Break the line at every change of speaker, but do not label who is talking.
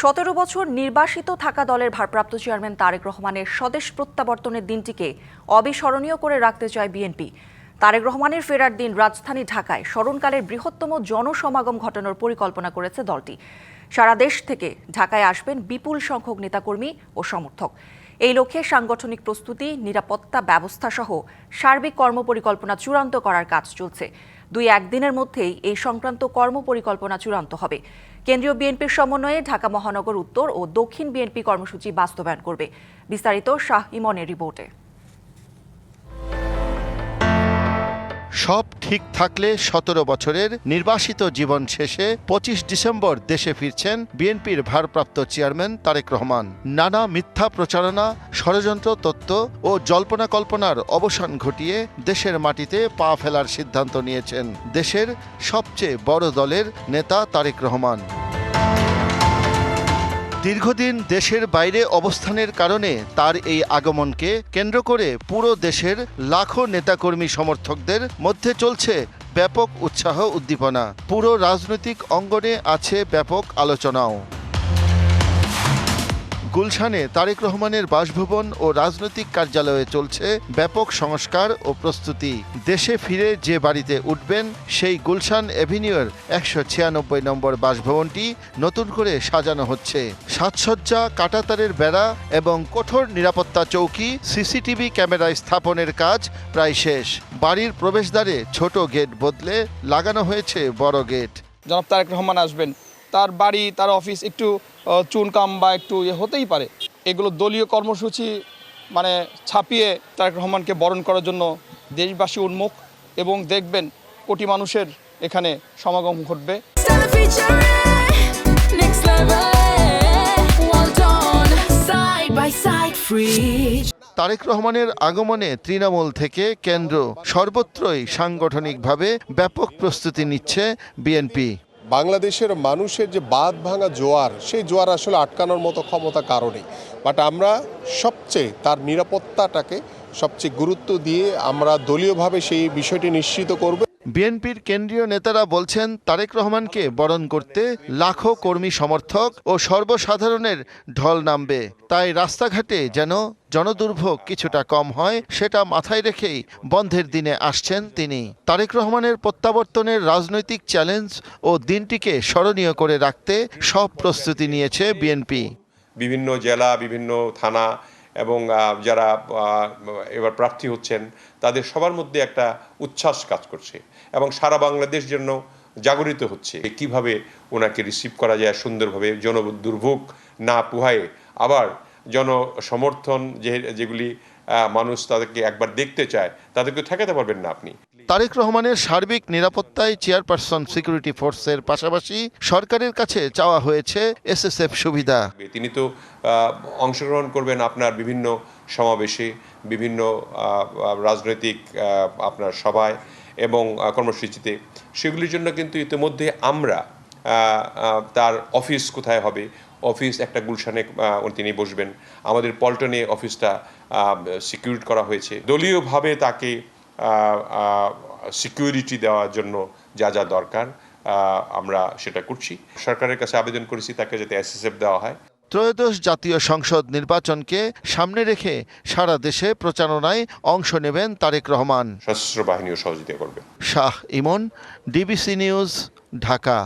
17 বছর নির্বাসিত থাকা দলের ভারপ্রাপ্ত চেয়ারম্যান তারেক রহমানের স্বদেশ প্রত্যাবর্তনের দিনটিকে অবিস্মরণীয় করে রাখতে চায় বিএনপি। তারেক রহমানের ফেরার দিন রাজধানী ঢাকায় স্মরণকালের বৃহত্তম জনসমাগম ঘটানোর পরিকল্পনা করেছে দলটি। সারা দেশ থেকে ঢাকায় আসবেন বিপুল সংখ্যক নেতাকর্মী ও সমর্থক। এই লক্ষ্যে সাংগঠনিক প্রস্তুতি, নিরাপত্তা ব্যবস্থা সহ সার্বিক কর্মপরিকল্পনা চূড়ান্ত করার কাজ চলছে। 2-1 দিনের মধ্যেই এই সংক্রান্ত কর্মপরিকল্পনা চূড়ান্ত হবে। কেন্দ্রীয় বিএনপির সমন্বয়ে ঢাকা মহানগর উত্তর ও দক্ষিণ বিএনপি কর্মসূচি বাস্তবায়ন করবে। বিস্তারিত শাহ ইমনের রিপোর্টে।
সব ঠিক থাকলে 17 বছরের নির্বাসিত জীবন শেষে 25 ডিসেম্বর দেশে ফিরছেন বিএনপির ভারপ্রাপ্ত চেয়ারম্যান তারেক রহমান। নানা মিথ্যা প্রচারণা, ষড়যন্ত্র তত্ত্ব ও জল্পনা কল্পনার অবসান ঘটিয়ে দেশের মাটিতে পা ফেলার সিদ্ধান্ত নিয়েছেন দেশের সবচেয়ে বড় দলের নেতা তারেক রহমান। দীর্ঘদিন দেশের বাইরে অবস্থানের কারণে তার এই আগমনকে কেন্দ্র করে পুরো দেশের লাখো নেতাকর্মী সমর্থকদের মধ্যে চলছে ব্যাপক উৎসাহ উদ্দীপনা। পুরো রাজনৈতিক অঙ্গনে আছে ব্যাপক আলোচনাও। গুলশানে তারেক রহমানের বাসভবন ও রাজনৈতিক কার্যালয়ে চলছে ব্যাপক সংস্কার ও প্রস্তুতি। দেশে ফিরে যে বাড়িতে উঠবেন সেই গুলশান এভিনিউর 196 নম্বর বাসভবনটি নতুন করে সাজানো হচ্ছে। সাজসজ্জা, কাঁটাতারের বেড়া এবং কঠোর নিরাপত্তা চৌকি, সিসিটিভি ক্যামেরায় স্থাপনের কাজ প্রায় শেষ। বাড়ির প্রবেশদ্বারে ছোট গেট বদলে লাগানো হয়েছে বড় গেট।
জনাব তারেক রহমান আসবেন, তার বাড়ি, তার অফিস একটু চুনকাম বা একটু হতেই পারে। এগুলো দলীয় কর্মসূচি ছাপিয়ে তারেক রহমানকে বরণ করার জন্য দেশবাসী উন্মুখ এবং দেখবেন কোটি মানুষের এখানে সমাগম ঘটবে।
তারেক রহমানের আগমনে তৃণমূল থেকে কেন্দ্র সর্বত্রই সাংগঠনিকভাবে ব্যাপক প্রস্তুতি নিচ্ছে বিএনপি।
বাংলাদেশের মানুষের যে বাঁধ ভাঙা জোয়ার, সেই জোয়ার আসলে আটকানোর মতো ক্ষমতা কারণেই। বাট আমরা সবচেয়ে তার নিরাপত্তাটাকে সবচেয়ে গুরুত্ব দিয়ে আমরা দলীয়ভাবে সেই বিষয়টি নিশ্চিত করব।
বিএনপির কেন্দ্রীয় নেতারা বলছেন তারেক রহমানকে বরণ করতে লাখো কর্মী সমর্থক ও সর্বসাধারণের ঢল নামবে। তাই রাস্তাঘাটে যেন জনদুর্ভোগ কিছুটা কম হয়, সেটা মাথায় রেখেই বন্ধের দিনে আসছেন তিনি। তারেক রহমানের প্রত্যাবর্তনের রাজনৈতিক চ্যালেঞ্জ ও দিনটিকে স্মরণীয় করে রাখতে সব প্রস্তুতি নিয়েছে বিএনপি।
বিভিন্ন জেলা, বিভিন্ন থানা এবং যারা এবার প্রার্থী হচ্ছেন তাদের সবার মধ্যে একটা উচ্ছ্বাস কাজ করছে এবং সারা বাংলাদেশ জন্য জাগরিত হচ্ছে। কিভাবে ওনাকে রিসিভ করা যায় সুন্দরভাবে, জনদুর্ভোগ না পুহায়ে আবার জনসমর্থন যেগুলি মানুষ তাদেরকে একবার দেখতে চায় তাদেরকে ঠেকাতে পারবেন না আপনি।
তারেক রহমানের সার্বিক নিরাপত্তায় চেয়ারপারসন সিকিউরিটি ফোর্সের পাশাপাশি সরকারের কাছে চাওয়া হয়েছে এসএসএফ সুবিধা।
তিনি তো অংশগ্রহণ করবেন আপনার বিভিন্ন সমাবেশে, বিভিন্ন রাজনৈতিক আপনার সভায় এবং কর্মসূচিতে। সেগুলির জন্য কিন্তু ইতিমধ্যে আমরা তার অফিস কোথায় হবে, অফিস একটা গুলশানে তিনি বসবেন, আমাদের পল্টনে অফিসটা সিকিউর করা হয়েছে। দলীয়ভাবে তাকে সিকিউরিটি দেওয়ার জন্য যা যা দরকার আমরা সেটা করছি। সরকারের কাছে আবেদন করেছি তাকে যাতে এসএসএফ দেওয়া হয়।
ত্রয়োদশ জাতীয় সংসদ নির্বাচনকে সামনে রেখে সারা দেশে প্রচারণায় অংশ নেবেন তারেক রহমান।
সশস্ত্র বাহিনীও সহযোগিতা করবে।
শাহ ইমন, ডিবিসি নিউজ, ঢাকা।